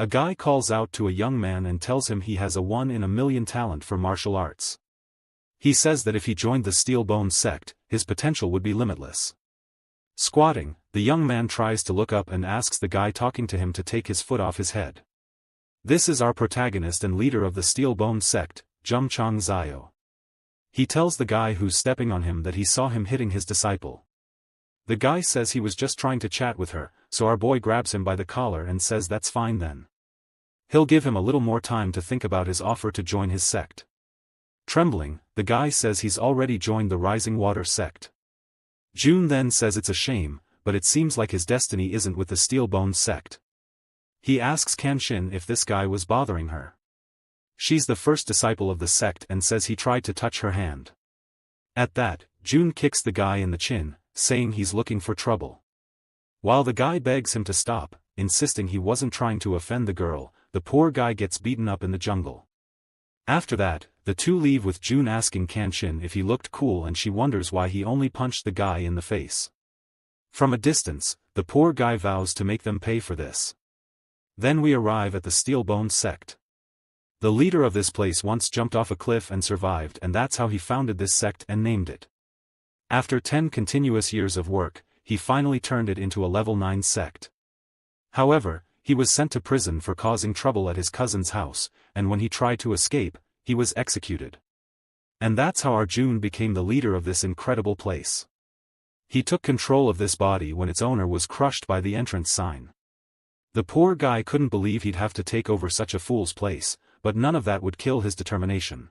A guy calls out to a young man and tells him he has a 1 in a million talent for martial arts. He says that if he joined the Steel Bone sect, his potential would be limitless. Squatting, the young man tries to look up and asks the guy talking to him to take his foot off his head. This is our protagonist and leader of the Steel Bone sect, Jumchang Zio. He tells the guy who's stepping on him that he saw him hitting his disciple. The guy says he was just trying to chat with her, so our boy grabs him by the collar and says that's fine then. He'll give him a little more time to think about his offer to join his sect. Trembling, the guy says he's already joined the Rising Water sect. June then says it's a shame, but it seems like his destiny isn't with the Steel Bone sect. He asks Kanshin if this guy was bothering her. She's the first disciple of the sect and says he tried to touch her hand. At that, June kicks the guy in the chin, saying he's looking for trouble. While the guy begs him to stop, insisting he wasn't trying to offend the girl, the poor guy gets beaten up in the jungle. After that, the two leave with June asking Kanshin if he looked cool and she wonders why he only punched the guy in the face. From a distance, the poor guy vows to make them pay for this. Then we arrive at the Steel Bone sect. The leader of this place once jumped off a cliff and survived, and that's how he founded this sect and named it. After 10 continuous years of work, he finally turned it into a level 9 sect. However, he was sent to prison for causing trouble at his cousin's house, and when he tried to escape, he was executed. And that's how Arjun became the leader of this incredible place. He took control of this body when its owner was crushed by the entrance sign. The poor guy couldn't believe he'd have to take over such a fool's place, but none of that would kill his determination.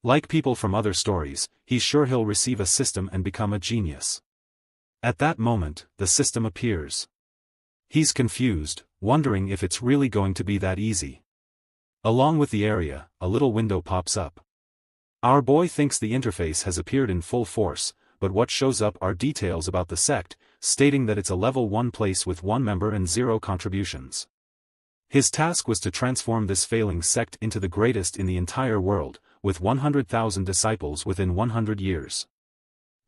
Like people from other stories, he's sure he'll receive a system and become a genius. At that moment, the system appears. He's confused, wondering if it's really going to be that easy. Along with the area, a little window pops up. Our boy thinks the interface has appeared in full force, but what shows up are details about the sect, stating that it's a level 1 place with 1 member and 0 contributions. His task was to transform this failing sect into the greatest in the entire world, with 100,000 disciples within 100 years.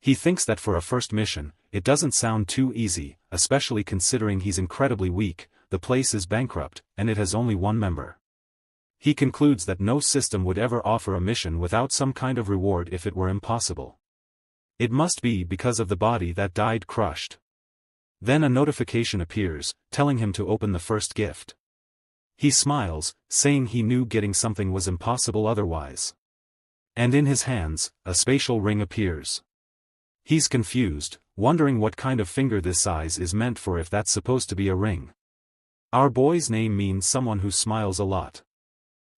He thinks that for a first mission, it doesn't sound too easy, especially considering he's incredibly weak, the place is bankrupt, and it has only 1 member. He concludes that no system would ever offer a mission without some kind of reward if it were impossible. It must be because of the body that died crushed. Then a notification appears, telling him to open the first gift. He smiles, saying he knew getting something was impossible otherwise. And in his hands, a spatial ring appears. He's confused, wondering what kind of finger this size is meant for if that's supposed to be a ring. Our boy's name means someone who smiles a lot.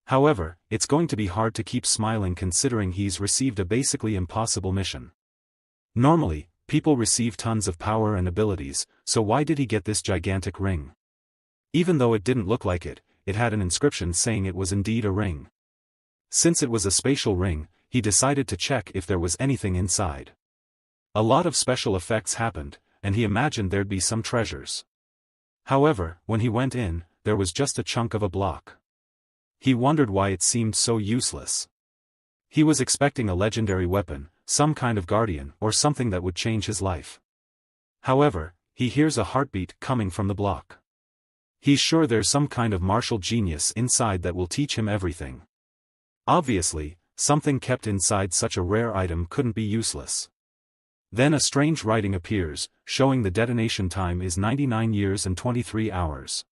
However, it's going to be hard to keep smiling considering he's received a basically impossible mission. Normally, people receive tons of power and abilities, so why did he get this gigantic ring? Even though it didn't look like it, it had an inscription saying it was indeed a ring. Since it was a spatial ring, he decided to check if there was anything inside. A lot of special effects happened, and he imagined there'd be some treasures. However, when he went in, there was just a chunk of a block. He wondered why it seemed so useless. He was expecting a legendary weapon, some kind of guardian or something that would change his life. However, he hears a heartbeat coming from the block. He's sure there's some kind of martial genius inside that will teach him everything. Obviously, something kept inside such a rare item couldn't be useless. Then a strange writing appears, showing the detonation time is 99 years and 23 hours.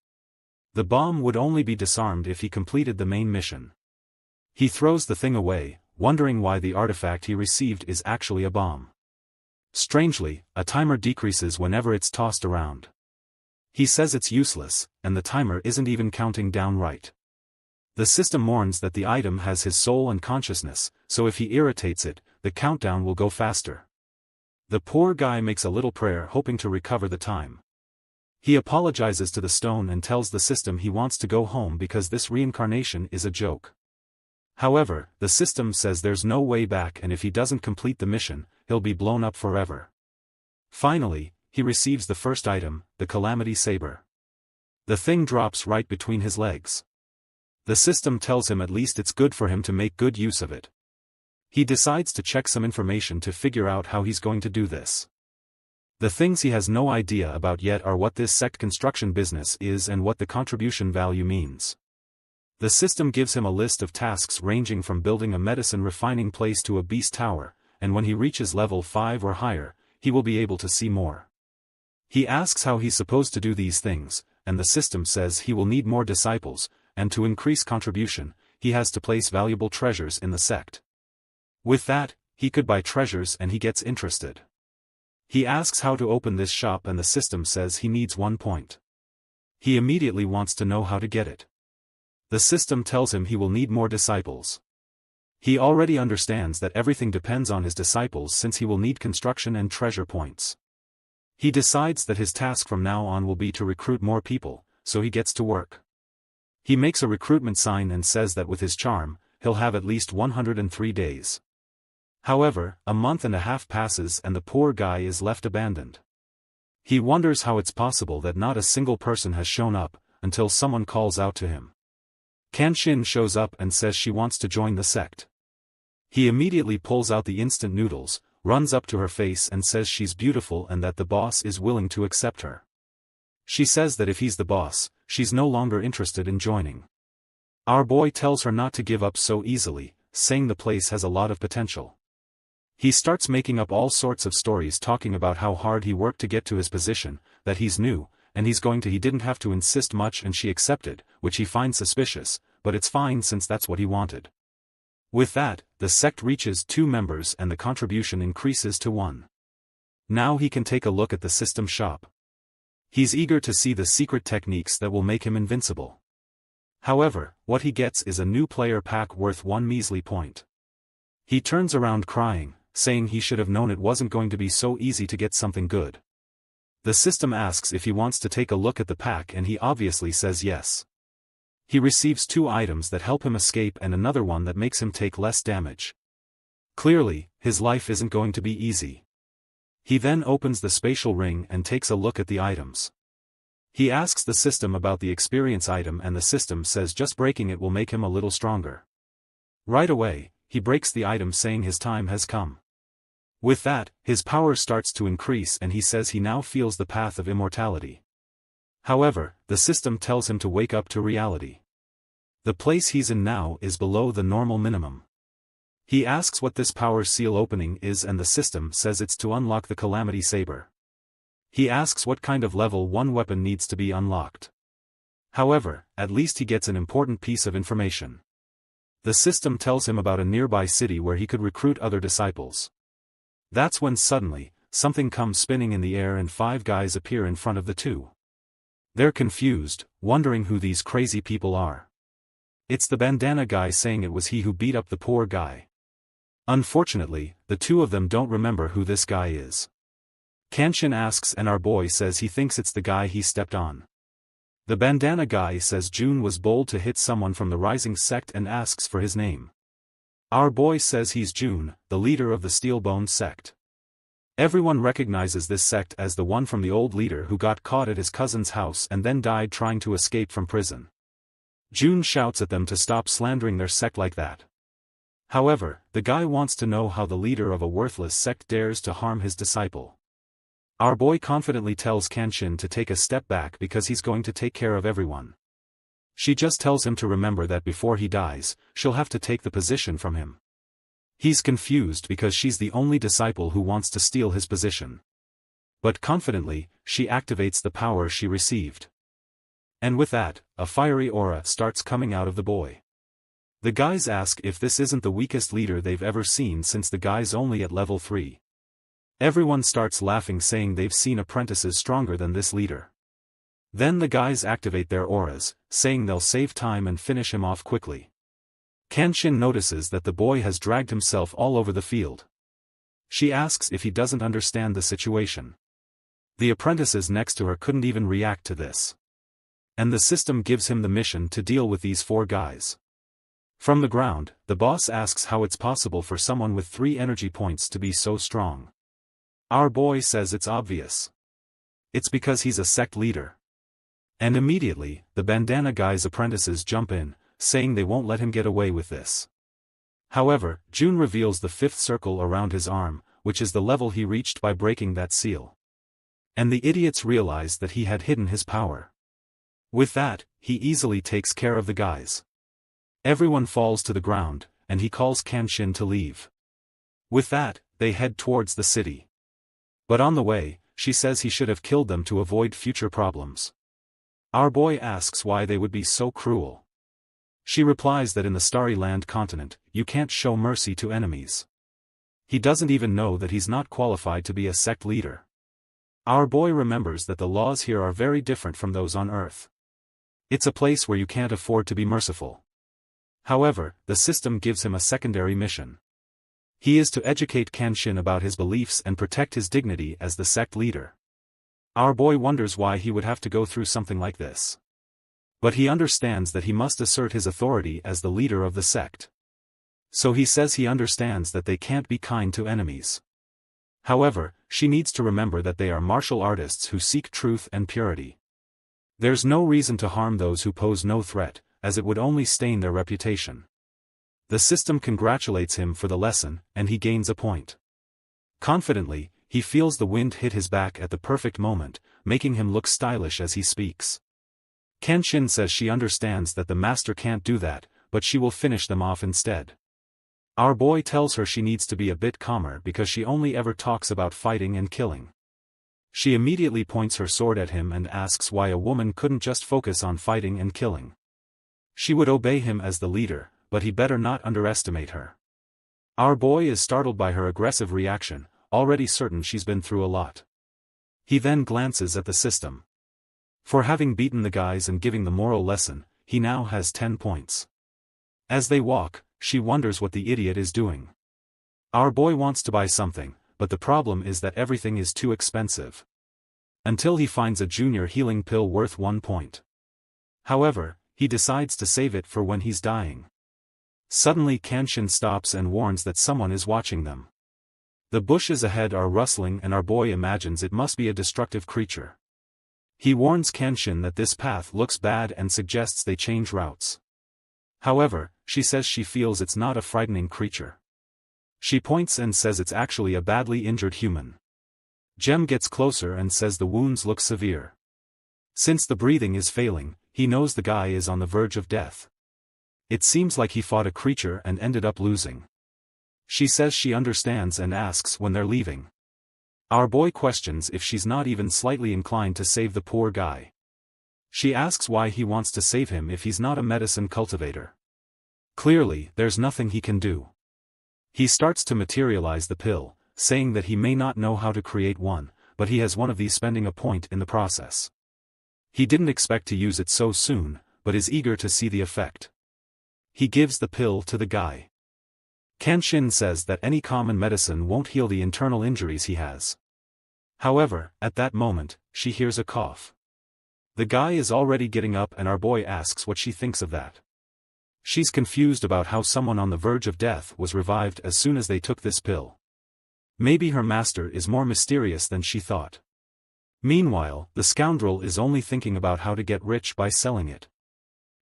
The bomb would only be disarmed if he completed the main mission. He throws the thing away, wondering why the artifact he received is actually a bomb. Strangely, a timer decreases whenever it's tossed around. He says it's useless, and the timer isn't even counting down right. The system mourns that the item has his soul and consciousness, so if he irritates it, the countdown will go faster. The poor guy makes a little prayer hoping to recover the time. He apologizes to the stone and tells the system he wants to go home because this reincarnation is a joke. However, the system says there's no way back, and if he doesn't complete the mission, he'll be blown up forever. Finally, he receives the first item, the Calamity Saber. The thing drops right between his legs. The system tells him at least it's good for him to make good use of it. He decides to check some information to figure out how he's going to do this. The things he has no idea about yet are what this sect construction business is and what the contribution value means. The system gives him a list of tasks ranging from building a medicine refining place to a beast tower, and when he reaches level 5 or higher, he will be able to see more. He asks how he's supposed to do these things, and the system says he will need more disciples, and to increase contribution, he has to place valuable treasures in the sect. With that, he could buy treasures and he gets interested. He asks how to open this shop and the system says he needs 1 point. He immediately wants to know how to get it. The system tells him he will need more disciples. He already understands that everything depends on his disciples since he will need construction and treasure points. He decides that his task from now on will be to recruit more people, so he gets to work. He makes a recruitment sign and says that with his charm, he'll have at least 103 days. However, a month and a half passes and the poor guy is left abandoned. He wonders how it's possible that not a single person has shown up, until someone calls out to him. Kanshin shows up and says she wants to join the sect. He immediately pulls out the instant noodles, runs up to her face and says she's beautiful and that the boss is willing to accept her. She says that if he's the boss, she's no longer interested in joining. Our boy tells her not to give up so easily, saying the place has a lot of potential. He starts making up all sorts of stories talking about how hard he worked to get to his position, that he's new, and he didn't have to insist much and she accepted, which he finds suspicious, but it's fine since that's what he wanted. With that, the sect reaches 2 members and the contribution increases to 1. Now he can take a look at the system shop. He's eager to see the secret techniques that will make him invincible. However, what he gets is a new player pack worth 1 measly point. He turns around crying, saying he should have known it wasn't going to be so easy to get something good. The system asks if he wants to take a look at the pack and he obviously says yes. He receives 2 items that help him escape and another one that makes him take less damage. Clearly, his life isn't going to be easy. He then opens the spatial ring and takes a look at the items. He asks the system about the experience item and the system says just breaking it will make him a little stronger. Right away, he breaks the item saying his time has come. With that, his power starts to increase and he says he now feels the path of immortality. However, the system tells him to wake up to reality. The place he's in now is below the normal minimum. He asks what this power seal opening is and the system says it's to unlock the Calamity Saber. He asks what kind of level 1 weapon needs to be unlocked. However, at least he gets an important piece of information. The system tells him about a nearby city where he could recruit other disciples. That's when suddenly, something comes spinning in the air and 5 guys appear in front of the 2. They're confused, wondering who these crazy people are. It's the bandana guy saying it was he who beat up the poor guy. Unfortunately, the 2 of them don't remember who this guy is. Kanshin asks and our boy says he thinks it's the guy he stepped on. The bandana guy says June was bold to hit someone from the rising sect and asks for his name. Our boy says he's June, the leader of the Steelbone sect. Everyone recognizes this sect as the one from the old leader who got caught at his cousin's house and then died trying to escape from prison. June shouts at them to stop slandering their sect like that. However, the guy wants to know how the leader of a worthless sect dares to harm his disciple. Our boy confidently tells Kanshin to take a step back because he's going to take care of everyone. She just tells him to remember that before he dies, she'll have to take the position from him. He's confused because she's the only disciple who wants to steal his position. But confidently, she activates the power she received. And with that, a fiery aura starts coming out of the boy. The guys ask if this isn't the weakest leader they've ever seen since the guy's only at level 3. Everyone starts laughing saying they've seen apprentices stronger than this leader. Then the guys activate their auras, saying they'll save time and finish him off quickly. Kanshin notices that the boy has dragged himself all over the field. She asks if he doesn't understand the situation. The apprentices next to her couldn't even react to this. And the system gives him the mission to deal with these 4 guys. From the ground, the boss asks how it's possible for someone with 3 energy points to be so strong. Our boy says it's obvious. It's because he's a sect leader. And immediately, the bandana guy's apprentices jump in, saying they won't let him get away with this. However, June reveals the 5th circle around his arm, which is the level he reached by breaking that seal. And the idiots realize that he had hidden his power. With that, he easily takes care of the guys. Everyone falls to the ground, and he calls Kanshin to leave. With that, they head towards the city. But on the way, she says he should have killed them to avoid future problems. Our boy asks why they would be so cruel. She replies that in the Starry Land continent, you can't show mercy to enemies. He doesn't even know that he's not qualified to be a sect leader. Our boy remembers that the laws here are very different from those on Earth. It's a place where you can't afford to be merciful. However, the system gives him a secondary mission. He is to educate Kanshin about his beliefs and protect his dignity as the sect leader. Our boy wonders why he would have to go through something like this. But he understands that he must assert his authority as the leader of the sect. So he says he understands that they can't be kind to enemies. However, she needs to remember that they are martial artists who seek truth and purity. There's no reason to harm those who pose no threat, as it would only stain their reputation. The system congratulates him for the lesson, and he gains a point. Confidently, he feels the wind hit his back at the perfect moment, making him look stylish as he speaks. Kanshin says she understands that the master can't do that, but she will finish them off instead. Our boy tells her she needs to be a bit calmer because she only ever talks about fighting and killing. She immediately points her sword at him and asks why a woman couldn't just focus on fighting and killing. She would obey him as the leader, but he better not underestimate her. Our boy is startled by her aggressive reaction, already certain she's been through a lot. He then glances at the system. For having beaten the guys and giving the moral lesson, he now has 10 points. As they walk, she wonders what the idiot is doing. Our boy wants to buy something, but the problem is that everything is too expensive. Until he finds a junior healing pill worth 1 point. However, he decides to save it for when he's dying. Suddenly Kanshin stops and warns that someone is watching them. The bushes ahead are rustling and our boy imagines it must be a destructive creature. He warns Kanshin that this path looks bad and suggests they change routes. However, she says she feels it's not a frightening creature. She points and says it's actually a badly injured human. Jem gets closer and says the wounds look severe. Since the breathing is failing, he knows the guy is on the verge of death. It seems like he fought a creature and ended up losing. She says she understands and asks when they're leaving. Our boy questions if she's not even slightly inclined to save the poor guy. She asks why he wants to save him if he's not a medicine cultivator. Clearly, there's nothing he can do. He starts to materialize the pill, saying that he may not know how to create one, but he has one of these, spending a point in the process. He didn't expect to use it so soon, but is eager to see the effect. He gives the pill to the guy. Kanshin says that any common medicine won't heal the internal injuries he has. However, at that moment, she hears a cough. The guy is already getting up and our boy asks what she thinks of that. She's confused about how someone on the verge of death was revived as soon as they took this pill. Maybe her master is more mysterious than she thought. Meanwhile, the scoundrel is only thinking about how to get rich by selling it.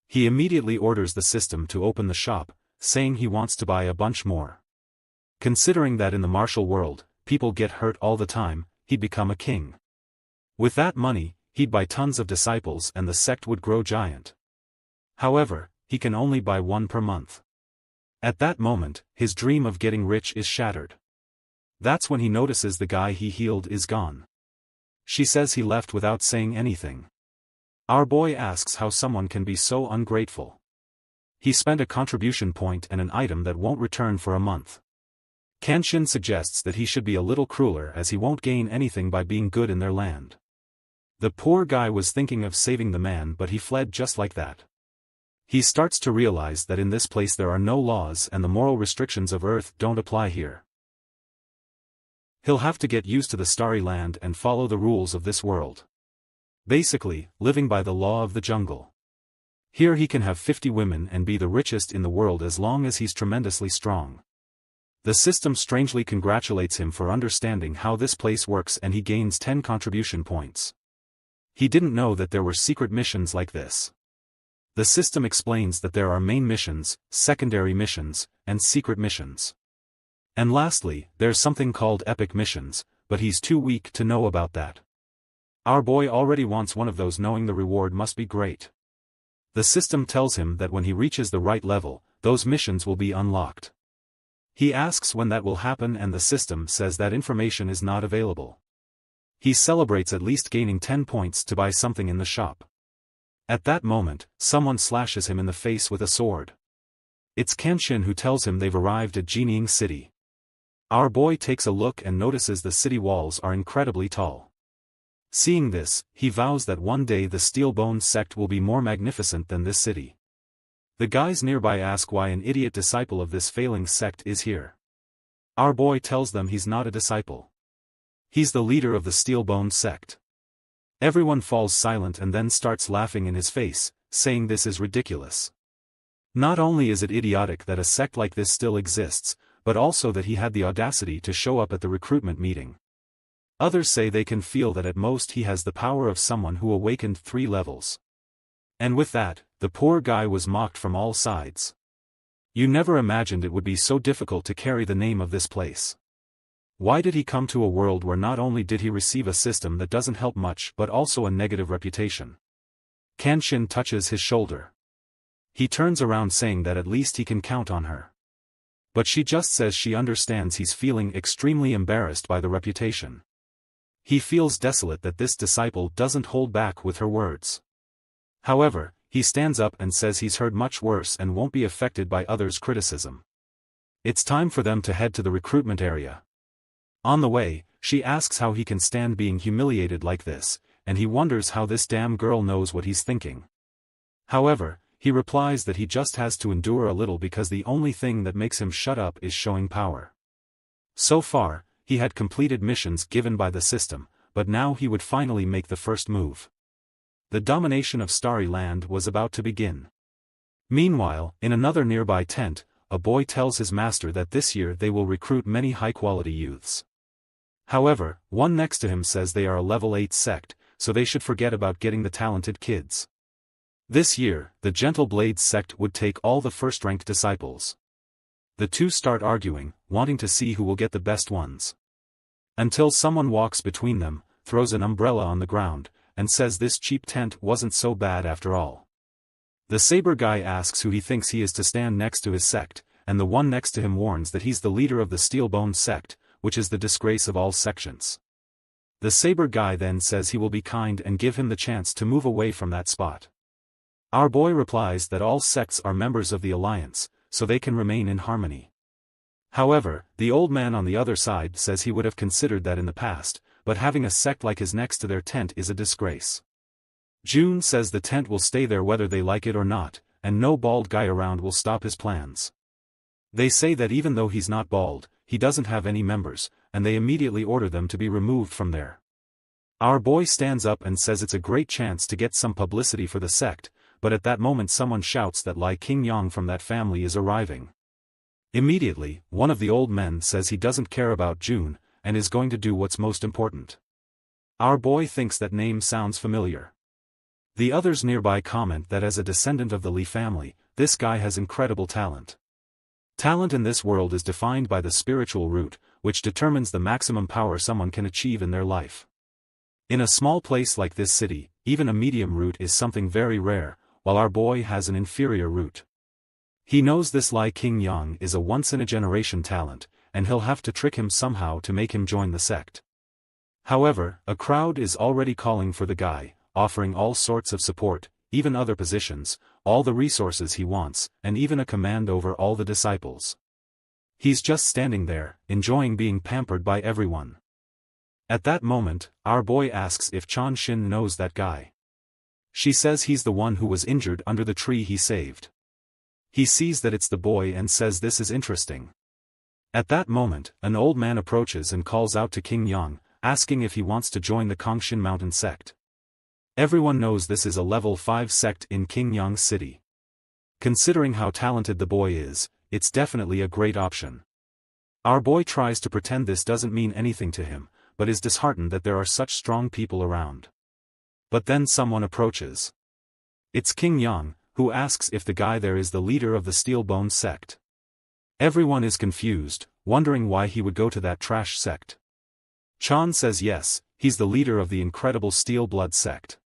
He immediately orders the system to open the shop, saying he wants to buy a bunch more. Considering that in the martial world, people get hurt all the time, he'd become a king. With that money, he'd buy tons of disciples and the sect would grow giant. However, he can only buy one per month. At that moment, his dream of getting rich is shattered. That's when he notices the guy he healed is gone. She says he left without saying anything. Our boy asks how someone can be so ungrateful. He spent a contribution point and an item that won't return for a month. Kanshin suggests that he should be a little crueler as he won't gain anything by being good in their land. The poor guy was thinking of saving the man but he fled just like that. He starts to realize that in this place there are no laws and the moral restrictions of Earth don't apply here. He'll have to get used to the Starry Land and follow the rules of this world. Basically, living by the law of the jungle. Here he can have 50 women and be the richest in the world as long as he's tremendously strong. The system strangely congratulates him for understanding how this place works and he gains 10 contribution points. He didn't know that there were secret missions like this. The system explains that there are main missions, secondary missions, and secret missions. And lastly, there's something called epic missions, but he's too weak to know about that. Our boy already wants one of those, knowing the reward must be great. The system tells him that when he reaches the right level, those missions will be unlocked. He asks when that will happen, and the system says that information is not available. He celebrates at least gaining 10 points to buy something in the shop. At that moment, someone slashes him in the face with a sword. It's Kenshin, who tells him they've arrived at Jinying City. Our boy takes a look and notices the city walls are incredibly tall. Seeing this, he vows that one day the Steelbone sect will be more magnificent than this city. The guys nearby ask why an idiot disciple of this failing sect is here. Our boy tells them he's not a disciple. He's the leader of the Steelbone sect. Everyone falls silent and then starts laughing in his face, saying this is ridiculous. Not only is it idiotic that a sect like this still exists, but also that he had the audacity to show up at the recruitment meeting. Others say they can feel that at most he has the power of someone who awakened 3 levels. And with that, the poor guy was mocked from all sides. You never imagined it would be so difficult to carry the name of this place. Why did he come to a world where not only did he receive a system that doesn't help much but also a negative reputation? Kenshin touches his shoulder. He turns around saying that at least he can count on her. But she just says she understands he's feeling extremely embarrassed by the reputation. He feels desolate that this disciple doesn't hold back with her words. However, he stands up and says he's heard much worse and won't be affected by others' criticism. It's time for them to head to the recruitment area. On the way, she asks how he can stand being humiliated like this, and he wonders how this damn girl knows what he's thinking. However, he replies that he just has to endure a little because the only thing that makes him shut up is showing power. So far, he had completed missions given by the system, but now he would finally make the first move. The domination of Starry Land was about to begin. Meanwhile, in another nearby tent, a boy tells his master that this year they will recruit many high-quality youths. However, one next to him says they are a level 8 sect, so they should forget about getting the talented kids. This year, the Gentle Blades sect would take all the first-ranked disciples. The two start arguing, wanting to see who will get the best ones. Until someone walks between them, throws an umbrella on the ground, and says this cheap tent wasn't so bad after all. The saber guy asks who he thinks he is to stand next to his sect, and the one next to him warns that he's the leader of the Steelbone sect, which is the disgrace of all sections. The saber guy then says he will be kind and give him the chance to move away from that spot. Our boy replies that all sects are members of the alliance, so they can remain in harmony. However, the old man on the other side says he would have considered that in the past, but having a sect like his next to their tent is a disgrace. June says the tent will stay there whether they like it or not, and no bald guy around will stop his plans. They say that even though he's not bald, he doesn't have any members, and they immediately order them to be removed from there. Our boy stands up and says it's a great chance to get some publicity for the sect, but at that moment someone shouts that Lai Qingyang from that family is arriving. Immediately, one of the old men says he doesn't care about June, and is going to do what's most important. Our boy thinks that name sounds familiar. The others nearby comment that as a descendant of the Li family, this guy has incredible talent. Talent in this world is defined by the spiritual root, which determines the maximum power someone can achieve in their life. In a small place like this city, even a medium root is something very rare, while our boy has an inferior root. He knows this Lai Qingyang is a once-in-a-generation talent, and he'll have to trick him somehow to make him join the sect. However, a crowd is already calling for the guy, offering all sorts of support, even other positions, all the resources he wants, and even a command over all the disciples. He's just standing there, enjoying being pampered by everyone. At that moment, our boy asks if Chan Xin knows that guy. She says he's the one who was injured under the tree he saved. He sees that it's the boy and says this is interesting. At that moment, an old man approaches and calls out to King Yang, asking if he wants to join the Kongshin Mountain sect. Everyone knows this is a level 5 sect in Qingyang City. Considering how talented the boy is, it's definitely a great option. Our boy tries to pretend this doesn't mean anything to him, but is disheartened that there are such strong people around. But then someone approaches. It's King Yang, who asks if the guy there is the leader of the Steelbone sect. Everyone is confused, wondering why he would go to that trash sect. Chan says yes, He's the leader of the incredible Steel Blood sect.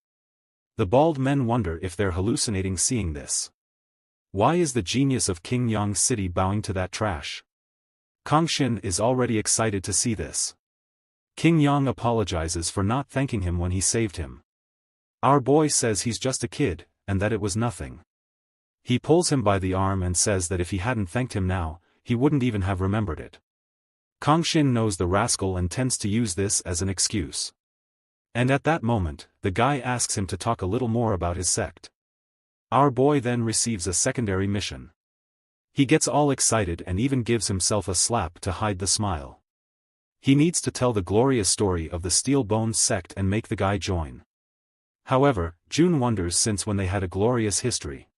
The bald men wonder if they're hallucinating seeing this. Why is the genius of King Yang's city bowing to that trash? Kongshin is already excited to see this. King Yang apologizes for not thanking him when he saved him. Our boy says he's just a kid, and that it was nothing. He pulls him by the arm and says that if he hadn't thanked him now, he wouldn't even have remembered it. Kongshin knows the rascal and tends to use this as an excuse. And at that moment, the guy asks him to talk a little more about his sect. Our boy then receives a secondary mission. He gets all excited and even gives himself a slap to hide the smile. He needs to tell the glorious story of the Steel Bones sect and make the guy join. However, June wonders since when they had a glorious history.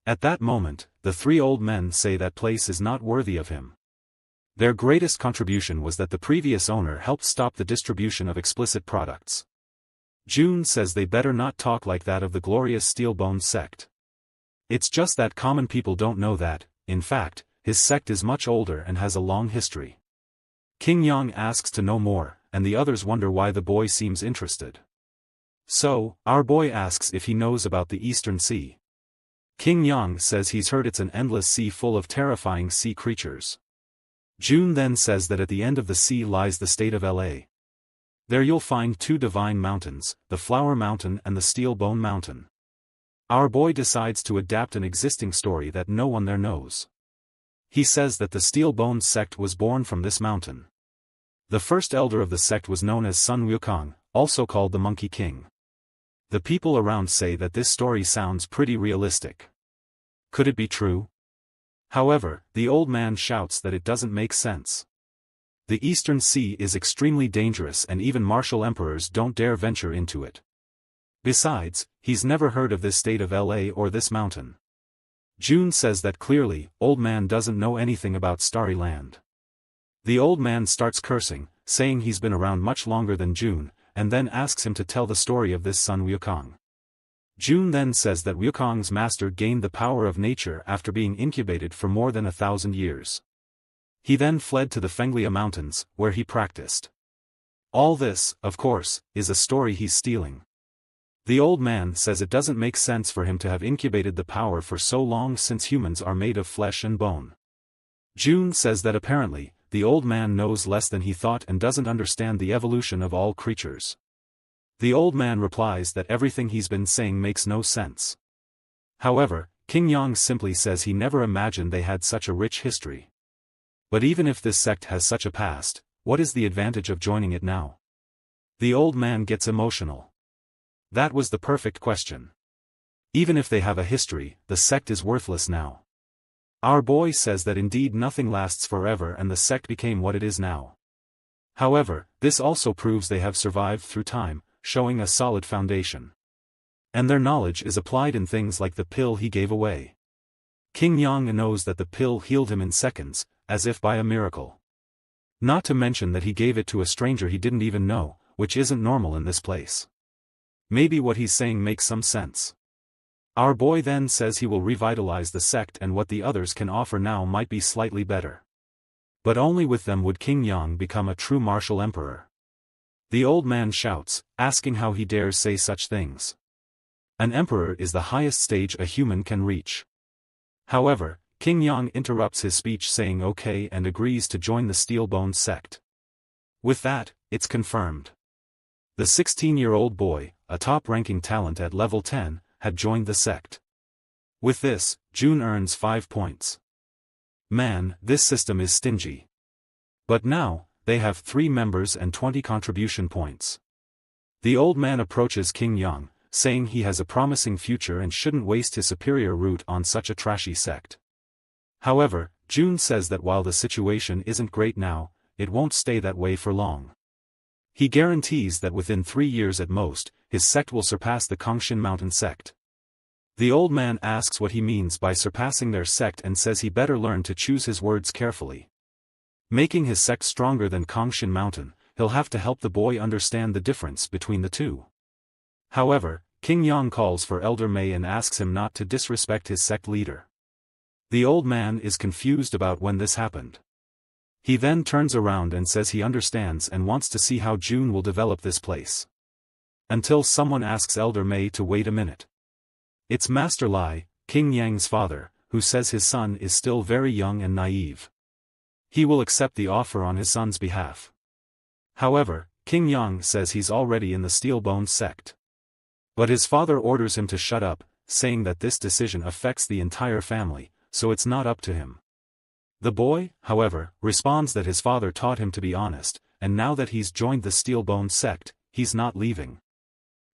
At that moment, the three old men say that place is not worthy of him. Their greatest contribution was that the previous owner helped stop the distribution of explicit products. June says they better not talk like that of the glorious Steel Bones sect. It's just that common people don't know that, in fact, his sect is much older and has a long history. King Yang asks to know more, and the others wonder why the boy seems interested. So, our boy asks if he knows about the Eastern Sea. King Yang says he's heard it's an endless sea full of terrifying sea creatures. June then says that at the end of the sea lies the state of LA. There you'll find two divine mountains, the Flower Mountain and the Steel Bone Mountain. Our boy decides to adapt an existing story that no one there knows. He says that the Steel Bones sect was born from this mountain. The first elder of the sect was known as Sun Wukong, also called the Monkey King. The people around say that this story sounds pretty realistic. Could it be true? However, the old man shouts that it doesn't make sense. The Eastern Sea is extremely dangerous and even martial emperors don't dare venture into it. Besides, he's never heard of this state of LA or this mountain. June says that clearly, old man doesn't know anything about Starry Land. The old man starts cursing, saying he's been around much longer than June, and then asks him to tell the story of this Sun Wukong. June then says that Wukong's master gained the power of nature after being incubated for more than 1,000 years. He then fled to the Fenglia Mountains, where he practiced. All this, of course, is a story he's stealing. The old man says it doesn't make sense for him to have incubated the power for so long since humans are made of flesh and bone. June says that apparently, the old man knows less than he thought and doesn't understand the evolution of all creatures. The old man replies that everything he's been saying makes no sense. However, King Yang simply says he never imagined they had such a rich history. But even if this sect has such a past, what is the advantage of joining it now? The old man gets emotional. That was the perfect question. Even if they have a history, the sect is worthless now. Our boy says that indeed nothing lasts forever and the sect became what it is now. However, this also proves they have survived through time, showing a solid foundation. And their knowledge is applied in things like the pill he gave away. King Yang knows that the pill healed him in seconds, as if by a miracle. Not to mention that he gave it to a stranger he didn't even know, which isn't normal in this place. Maybe what he's saying makes some sense. Our boy then says he will revitalize the sect and what the others can offer now might be slightly better. But only with them would King Yang become a true martial emperor. The old man shouts, asking how he dares say such things. An emperor is the highest stage a human can reach. However, King Yang interrupts his speech saying okay and agrees to join the Steel Bones sect. With that, it's confirmed. The 16-year-old boy, a top-ranking talent at level 10, had joined the sect. With this, June earns 5 points. Man, this system is stingy. But now, they have 3 members and 20 contribution points. The old man approaches King Yang, saying he has a promising future and shouldn't waste his superior root on such a trashy sect. However, June says that while the situation isn't great now, it won't stay that way for long. He guarantees that within 3 years at most, his sect will surpass the Kongshin Mountain sect. The old man asks what he means by surpassing their sect and says he better learn to choose his words carefully. Making his sect stronger than Kongshin Mountain, he'll have to help the boy understand the difference between the two. However, King Yang calls for Elder Mei and asks him not to disrespect his sect leader. The old man is confused about when this happened. He then turns around and says he understands and wants to see how June will develop this place. Until someone asks Elder May to wait a minute. It's Master Lai, King Yang's father, who says his son is still very young and naive. He will accept the offer on his son's behalf. However, King Yang says he's already in the Steel-Bone sect. But his father orders him to shut up, saying that this decision affects the entire family, so it's not up to him. The boy, however, responds that his father taught him to be honest, and now that he's joined the Steel-Bone sect, he's not leaving.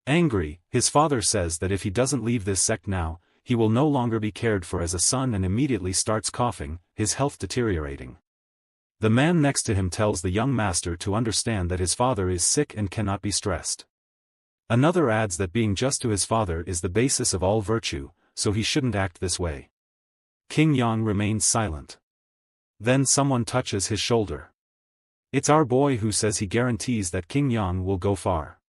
Angry, his father says that if he doesn't leave this sect now, he will no longer be cared for as a son and immediately starts coughing, his health deteriorating. The man next to him tells the young master to understand that his father is sick and cannot be stressed. Another adds that being just to his father is the basis of all virtue, so he shouldn't act this way. King Yang remains silent. Then someone touches his shoulder. It's our boy, who says he guarantees that King Yang will go far.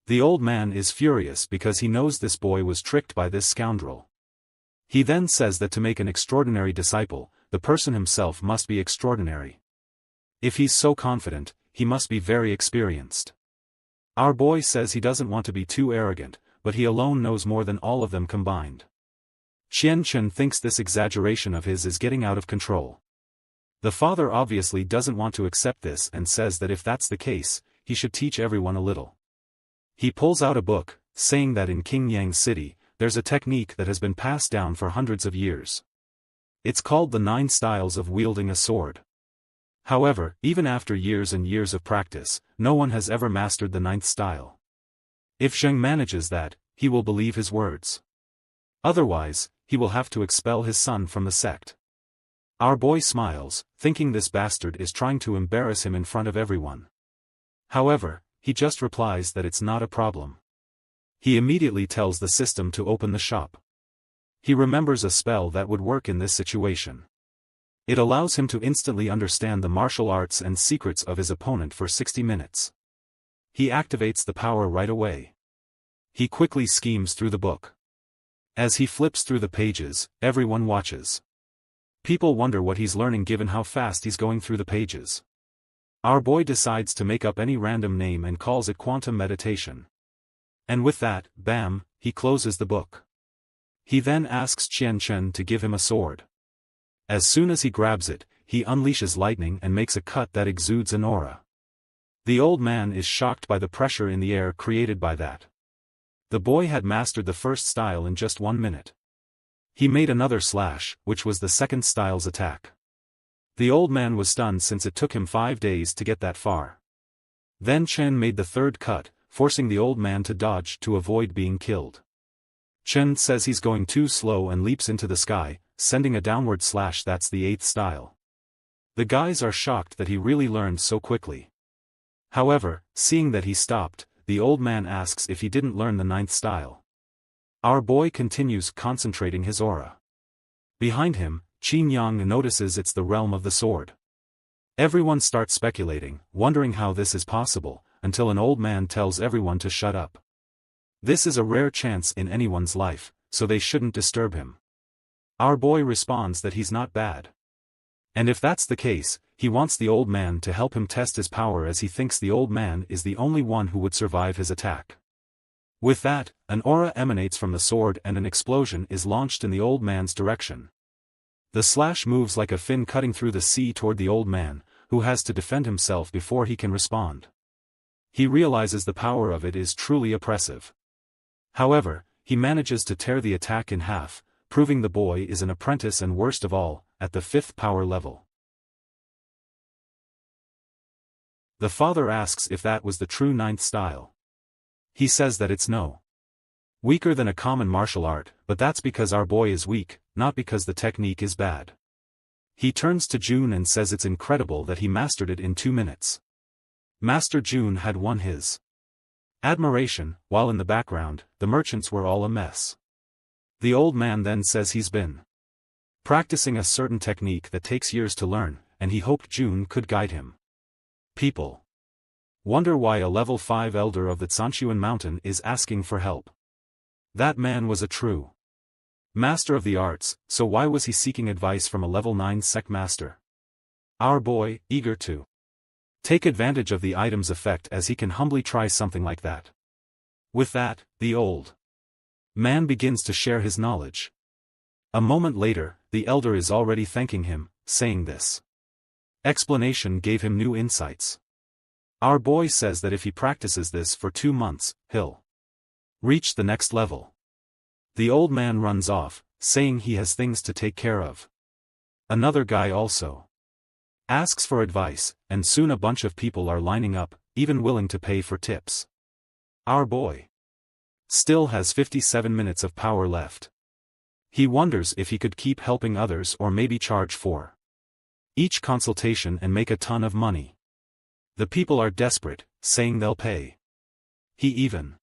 The old man is furious because he knows this boy was tricked by this scoundrel. He then says that to make an extraordinary disciple, the person himself must be extraordinary. If he's so confident, he must be very experienced. Our boy says he doesn't want to be too arrogant, but he alone knows more than all of them combined. Qian Chen thinks this exaggeration of his is getting out of control. The father obviously doesn't want to accept this and says that if that's the case, he should teach everyone a little. He pulls out a book, saying that in King Yang's city, there's a technique that has been passed down for hundreds of years. It's called the 9 styles of wielding a sword. However, even after years and years of practice, no one has ever mastered the 9th style. If Zheng manages that, he will believe his words. Otherwise, he will have to expel his son from the sect. Our boy smiles, thinking this bastard is trying to embarrass him in front of everyone. However, he just replies that it's not a problem. He immediately tells the system to open the shop. He remembers a spell that would work in this situation. It allows him to instantly understand the martial arts and secrets of his opponent for 60 minutes. He activates the power right away. He quickly schemes through the book. As he flips through the pages, everyone watches. People wonder what he's learning given how fast he's going through the pages. Our boy decides to make up any random name and calls it quantum meditation. And with that, bam, he closes the book. He then asks Qian Chen to give him a sword. As soon as he grabs it, he unleashes lightning and makes a cut that exudes an aura. The old man is shocked by the pressure in the air created by that. The boy had mastered the first style in just 1 minute. He made another slash, which was the second style's attack. The old man was stunned since it took him 5 days to get that far. Then Chen made the third cut, forcing the old man to dodge to avoid being killed. Chen says he's going too slow and leaps into the sky, sending a downward slash. That's the 8th style. The guys are shocked that he really learned so quickly. However, seeing that he stopped, the old man asks if he didn't learn the 9th style. Our boy continues concentrating his aura. Behind him, Qin Yang notices it's the realm of the sword. Everyone starts speculating, wondering how this is possible, until an old man tells everyone to shut up. This is a rare chance in anyone's life, so they shouldn't disturb him. Our boy responds that he's not bad. And if that's the case, he wants the old man to help him test his power as he thinks the old man is the only one who would survive his attack. With that, an aura emanates from the sword and an explosion is launched in the old man's direction. The slash moves like a fin cutting through the sea toward the old man, who has to defend himself before he can respond. He realizes the power of it is truly oppressive. However, he manages to tear the attack in half, proving the boy is an apprentice and worst of all, at the 5th power level. The father asks if that was the true 9th style. He says that it's no. Weaker than a common martial art, but that's because our boy is weak, not because the technique is bad. He turns to June and says it's incredible that he mastered it in 2 minutes. Master June had won his admiration, while in the background, the merchants were all a mess. The old man then says he's been practicing a certain technique that takes years to learn, and he hoped June could guide him. People wonder why a level 5 elder of the Zhanshuan mountain is asking for help. That man was a true master of the arts, so why was he seeking advice from a level 9 sect master? Our boy, eager to take advantage of the item's effect as he can humbly try something like that. With that, the old man begins to share his knowledge. A moment later, the elder is already thanking him, saying this explanation gave him new insights. Our boy says that if he practices this for 2 months, he'll reach the next level. The old man runs off, saying he has things to take care of. Another guy also asks for advice, and soon a bunch of people are lining up, even willing to pay for tips. Our boy still has 57 minutes of power left. He wonders if he could keep helping others or maybe charge for each consultation and make a ton of money. The people are desperate, saying they'll pay. He even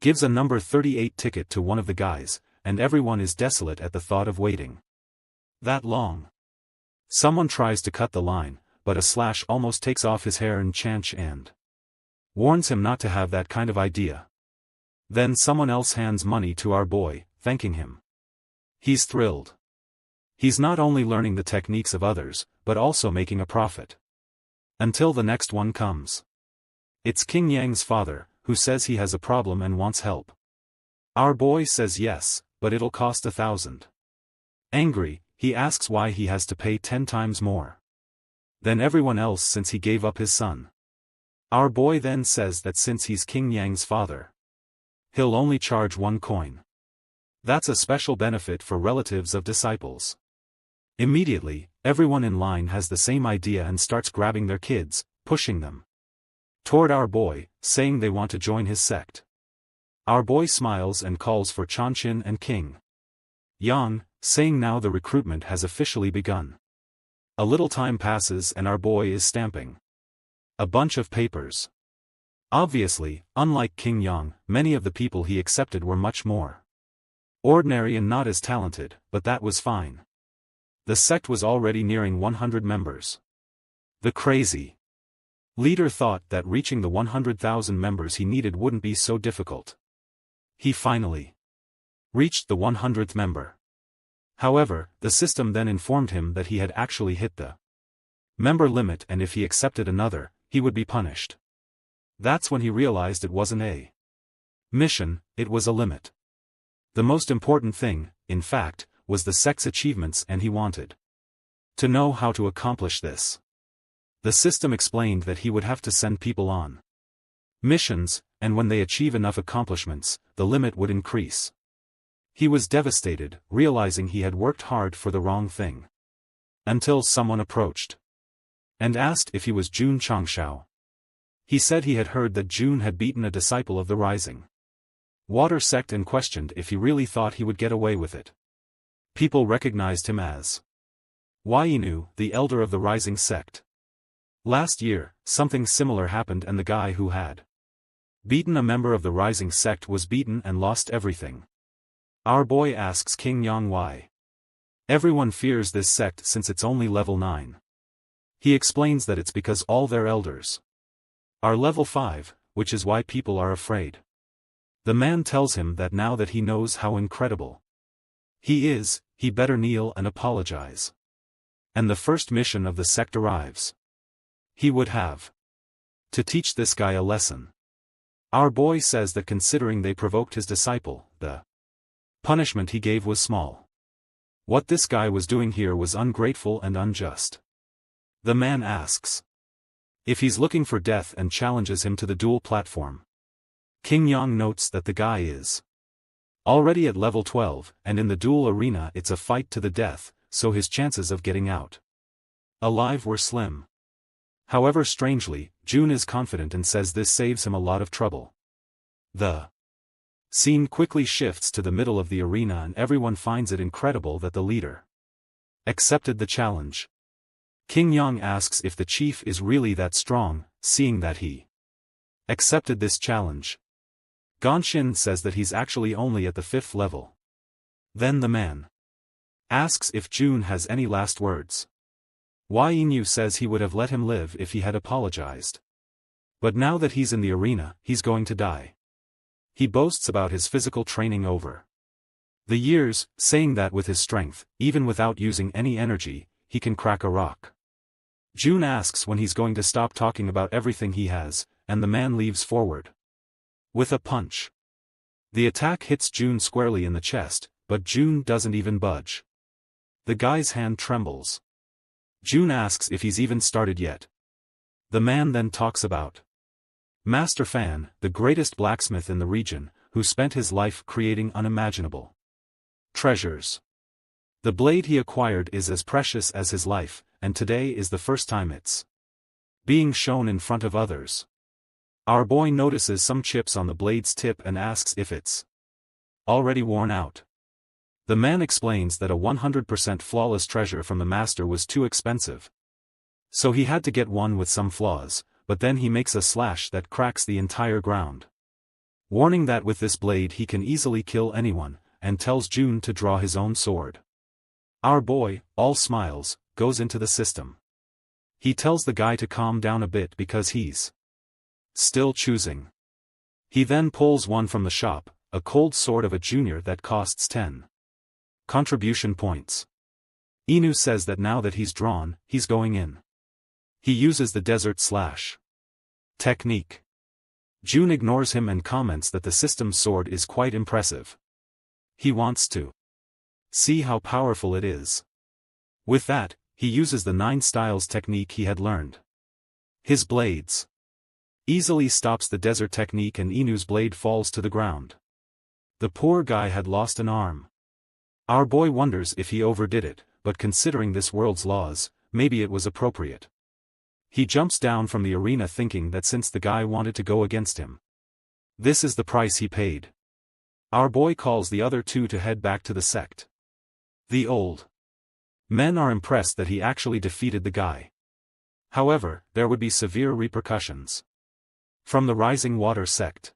gives a number 38 ticket to one of the guys, and everyone is desolate at the thought of waiting that long. Someone tries to cut the line, but a slash almost takes off his hair and Chanch and warns him not to have that kind of idea. Then someone else hands money to our boy, thanking him. He's thrilled. He's not only learning the techniques of others, but also making a profit. Until the next one comes. It's King Yang's father, who says he has a problem and wants help. Our boy says yes, but it'll cost 1,000. Angry, he asks why he has to pay 10 times more than everyone else since he gave up his son. Our boy then says that since he's King Yang's father, he'll only charge 1 coin. That's a special benefit for relatives of disciples. Immediately, everyone in line has the same idea and starts grabbing their kids, pushing them toward our boy, saying they want to join his sect. Our boy smiles and calls for Chanshin and King Yang, saying now the recruitment has officially begun. A little time passes and our boy is stamping a bunch of papers. Obviously, unlike King Yang, many of the people he accepted were much more ordinary and not as talented, but that was fine. The sect was already nearing 100 members. The crazy leader thought that reaching the 100,000 members he needed wouldn't be so difficult. He finally reached the 100th member. However, the system then informed him that he had actually hit the member limit and if he accepted another, he would be punished. That's when he realized it wasn't a mission, it was a limit. The most important thing, in fact, was the sect's achievements and he wanted to know how to accomplish this. The system explained that he would have to send people on missions, and when they achieve enough accomplishments, the limit would increase. He was devastated, realizing he had worked hard for the wrong thing. Until someone approached and asked if he was Jun Changshao. He said he had heard that Jun had beaten a disciple of the Rising Water sect and questioned if he really thought he would get away with it. People recognized him as Wainu, the elder of the Rising sect. Last year, something similar happened and the guy who had beaten a member of the Rising sect was beaten and lost everything. Our boy asks King Yang why everyone fears this sect since it's only level 9. He explains that it's because all their elders are level 5, which is why people are afraid. The man tells him that now that he knows how incredible he is, he better kneel and apologize. And the first mission of the sect arrives. He would have to teach this guy a lesson. Our boy says that considering they provoked his disciple, the punishment he gave was small. What this guy was doing here was ungrateful and unjust. The man asks if he's looking for death and challenges him to the duel platform. King Yang notes that the guy is already at level 12, and in the duel arena it's a fight to the death, so his chances of getting out alive were slim. However, strangely, Jun is confident and says this saves him a lot of trouble. The scene quickly shifts to the middle of the arena and everyone finds it incredible that the leader accepted the challenge. King Yang asks if the chief is really that strong, seeing that he accepted this challenge. Gonshin says that he's actually only at the 5th level. Then the man asks if Jun has any last words. Yu says he would have let him live if he had apologized. But now that he's in the arena, he's going to die. He boasts about his physical training over the years, saying that with his strength, even without using any energy, he can crack a rock. June asks when he's going to stop talking about everything he has, and the man leaves forward. With a punch. The attack hits June squarely in the chest, but June doesn't even budge. The guy's hand trembles. June asks if he's even started yet. The man then talks about Master Fan, the greatest blacksmith in the region, who spent his life creating unimaginable treasures. The blade he acquired is as precious as his life, and today is the first time it's being shown in front of others. Our boy notices some chips on the blade's tip and asks if it's already worn out. The man explains that a 100% flawless treasure from the master was too expensive. So he had to get one with some flaws, but then he makes a slash that cracks the entire ground. Warning that with this blade he can easily kill anyone, and tells June to draw his own sword. Our boy, all smiles, goes into the system. He tells the guy to calm down a bit because he's still choosing. He then pulls one from the shop, a cold sword of a junior that costs 10 contribution points. Inu says that now that he's drawn, he's going in. He uses the desert slash technique. June ignores him and comments that the system's sword is quite impressive. He wants to see how powerful it is. With that, he uses the 9 styles technique he had learned. His blades easily stops the desert technique and Inu's blade falls to the ground. The poor guy had lost an arm. Our boy wonders if he overdid it, but considering this world's laws, maybe it was appropriate. He jumps down from the arena thinking that since the guy wanted to go against him, this is the price he paid. Our boy calls the other two to head back to the sect. The old men are impressed that he actually defeated the guy. However, there would be severe repercussions. From the Rising Water sect.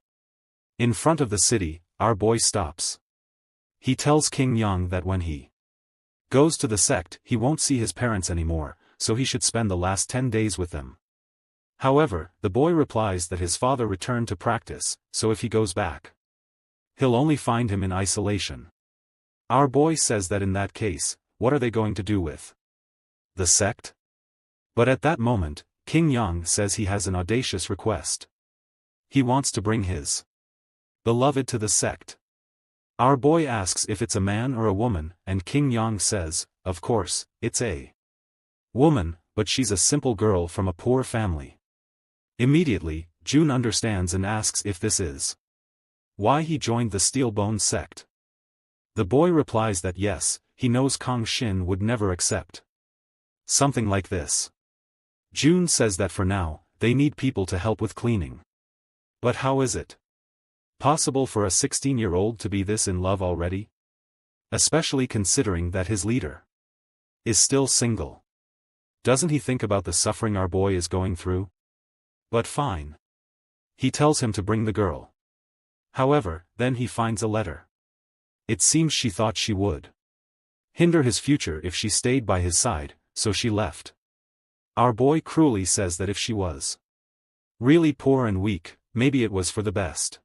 In front of the city, our boy stops. He tells King Young that when he goes to the sect he won't see his parents anymore, so he should spend the last 10 days with them. However, the boy replies that his father returned to practice, so if he goes back, he'll only find him in isolation. Our boy says that in that case, what are they going to do with the sect? But at that moment, King Young says he has an audacious request. He wants to bring his beloved to the sect. Our boy asks if it's a man or a woman, and King Young says, of course, it's a woman, but she's a simple girl from a poor family. Immediately, June understands and asks if this is why he joined the Steelbone sect. The boy replies that yes, he knows Kong Shin would never accept something like this. June says that for now, they need people to help with cleaning. But how is it possible for a 16-year-old to be this in love already? Especially considering that his leader is still single. Doesn't he think about the suffering our boy is going through? But fine. He tells him to bring the girl. However, then he finds a letter. It seems she thought she would hinder his future if she stayed by his side, so she left. Our boy cruelly says that if she was really poor and weak, maybe it was for the best.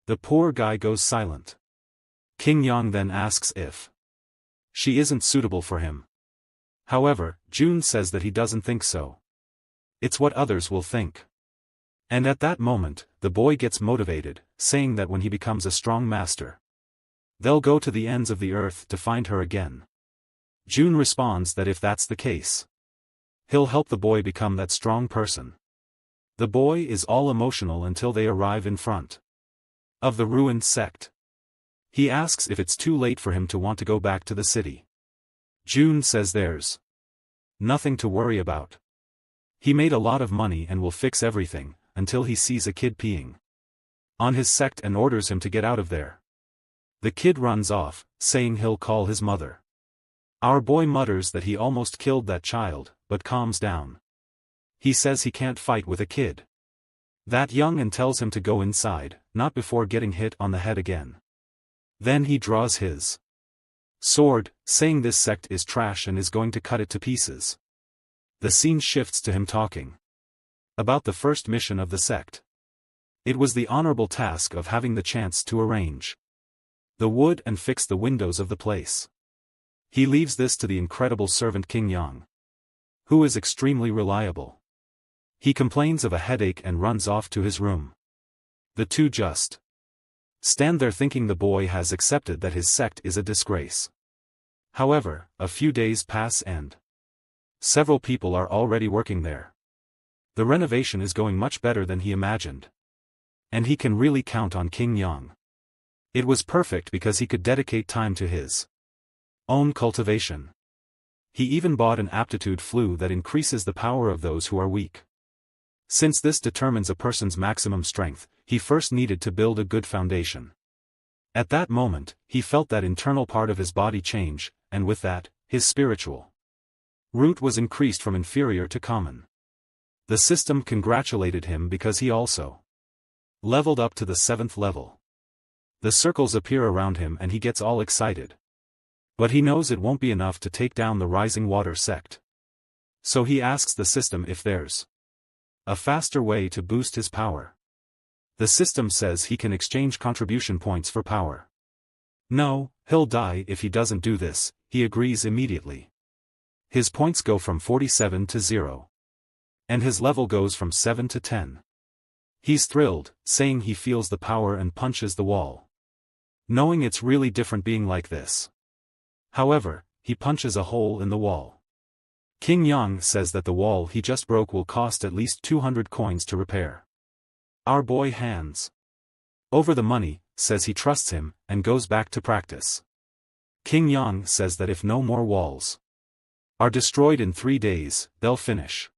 The poor guy goes silent. King Yang then asks if she isn't suitable for him. However, June says that he doesn't think so. It's what others will think. And at that moment, the boy gets motivated, saying that when he becomes a strong master, they'll go to the ends of the earth to find her again. June responds that if that's the case, he'll help the boy become that strong person. The boy is all emotional until they arrive in front of the ruined sect. He asks if it's too late for him to want to go back to the city. June says there's nothing to worry about. He made a lot of money and will fix everything, until he sees a kid peeing on his sect and orders him to get out of there. The kid runs off, saying he'll call his mother. Our boy mutters that he almost killed that child, but calms down. He says he can't fight with a kid that young and tells him to go inside, not before getting hit on the head again. Then he draws his sword, saying this sect is trash and is going to cut it to pieces. The scene shifts to him talking about the first mission of the sect. It was the honorable task of having the chance to arrange the wood and fix the windows of the place. He leaves this to the incredible servant King Yang, who is extremely reliable. He complains of a headache and runs off to his room. The two just stand there thinking the boy has accepted that his sect is a disgrace. However, a few days pass and several people are already working there. The renovation is going much better than he imagined. And he can really count on King Yang. It was perfect because he could dedicate time to his own cultivation. He even bought an aptitude flue that increases the power of those who are weak. Since this determines a person's maximum strength, he first needed to build a good foundation. At that moment, he felt that internal part of his body change, and with that, his spiritual root was increased from inferior to common. The system congratulated him because he also leveled up to the 7th level. The circles appear around him and he gets all excited. But he knows it won't be enough to take down the Rising Water sect. So he asks the system if there's a faster way to boost his power. The system says he can exchange contribution points for power. No, he'll die if he doesn't do this, he agrees immediately. His points go from 47 to 0. And his level goes from 7 to 10. He's thrilled, saying he feels the power and punches the wall. Knowing it's really different being like this. However, he punches a hole in the wall. King Yang says that the wall he just broke will cost at least 200 coins to repair. Our boy hands over the money, says he trusts him, and goes back to practice. King Yang says that if no more walls are destroyed in 3 days, they'll finish.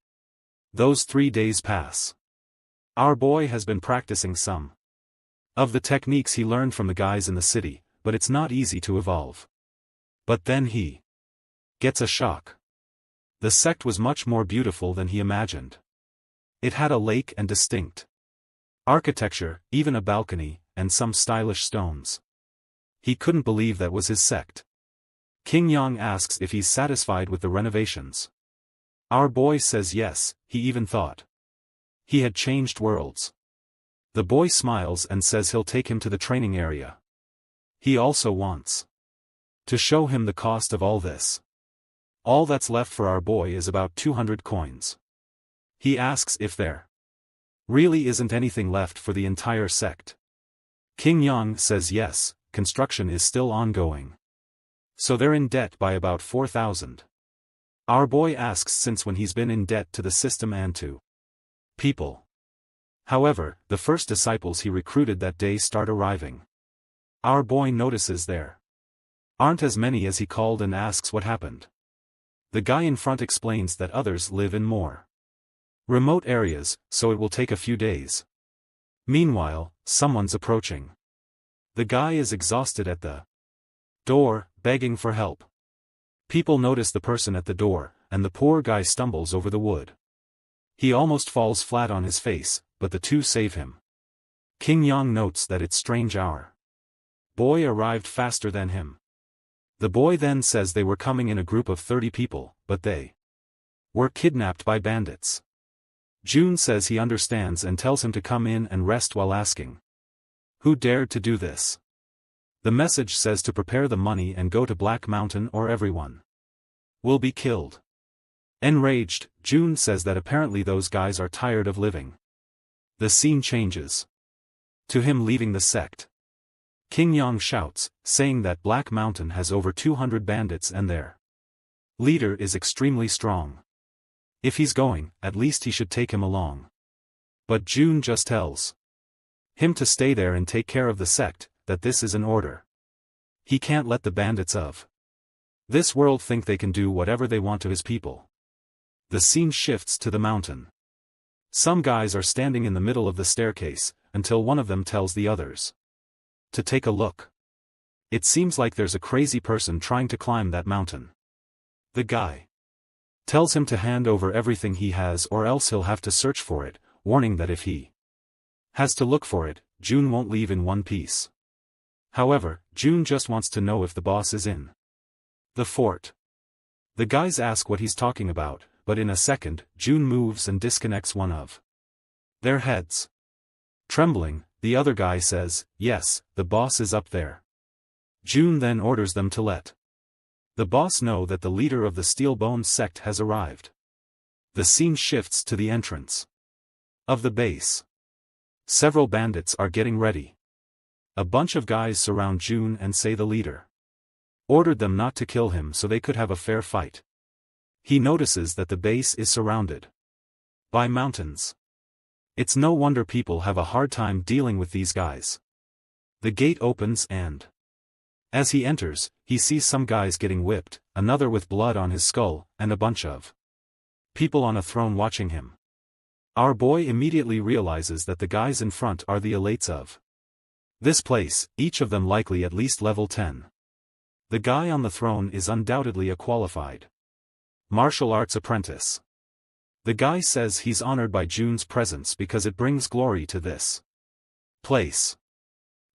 Those 3 days pass. Our boy has been practicing some of the techniques he learned from the guys in the city, but it's not easy to evolve. But then he gets a shock. The sect was much more beautiful than he imagined. It had a lake and distinct architecture, even a balcony, and some stylish stones. He couldn't believe that was his sect. King Yang asks if he's satisfied with the renovations. Our boy says yes, he even thought he had changed worlds. The boy smiles and says he'll take him to the training area. He also wants to show him the cost of all this. All that's left for our boy is about 200 coins. He asks if there really isn't anything left for the entire sect. King Yang says yes, construction is still ongoing. So they're in debt by about 4,000. Our boy asks since when he's been in debt to the system and to people. However, the first disciples he recruited that day start arriving. Our boy notices there aren't as many as he called and asks what happened. The guy in front explains that others live in more remote areas, so it will take a few days. Meanwhile, someone's approaching. The guy is exhausted at the door, begging for help. People notice the person at the door, and the poor guy stumbles over the wood. He almost falls flat on his face, but the two save him. King Yang notes that it's strange our boy arrived faster than him. The boy then says they were coming in a group of 30 people, but they were kidnapped by bandits. June says he understands and tells him to come in and rest while asking who dared to do this. The message says to prepare the money and go to Black Mountain or everyone will be killed. Enraged, June says that apparently those guys are tired of living. The scene changes to him leaving the sect. King Yang shouts, saying that Black Mountain has over 200 bandits and their leader is extremely strong. If he's going, at least he should take him along. But June just tells him to stay there and take care of the sect, that this is an order. He can't let the bandits of this world think they can do whatever they want to his people. The scene shifts to the mountain. Some guys are standing in the middle of the staircase, until one of them tells the others to take a look. It seems like there's a crazy person trying to climb that mountain. The guy tells him to hand over everything he has or else he'll have to search for it, warning that if he has to look for it, June won't leave in one piece. However, June just wants to know if the boss is in the fort. The guys ask what he's talking about, but in a second, June moves and disconnects one of their heads. Trembling, the other guy says, yes, the boss is up there. June then orders them to let the boss know that the leader of the Steel Bone sect has arrived. The scene shifts to the entrance of the base. Several bandits are getting ready. A bunch of guys surround June and say the leader ordered them not to kill him so they could have a fair fight. He notices that the base is surrounded by mountains. It's no wonder people have a hard time dealing with these guys. The gate opens and, as he enters, he sees some guys getting whipped, another with blood on his skull, and a bunch of people on a throne watching him. Our boy immediately realizes that the guys in front are the elites of this place, each of them likely at least level 10. The guy on the throne is undoubtedly a qualified martial arts apprentice. The guy says he's honored by June's presence because it brings glory to this place.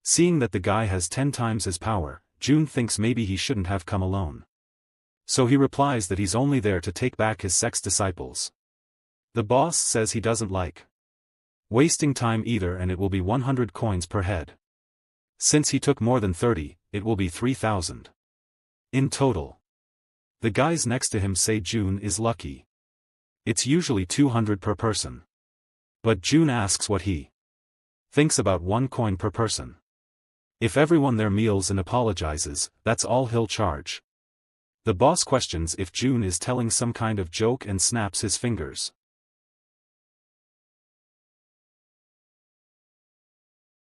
Seeing that the guy has 10 times his power, June thinks maybe he shouldn't have come alone. So he replies that he's only there to take back his Sect's disciples. The boss says he doesn't like wasting time either and it will be 100 coins per head. Since he took more than 30, it will be 3,000 in total. The guys next to him say June is lucky. It's usually 200 per person. But June asks what he thinks about 1 coin per person. If everyone their meals and apologizes, that's all he'll charge. The boss questions if June is telling some kind of joke and snaps his fingers.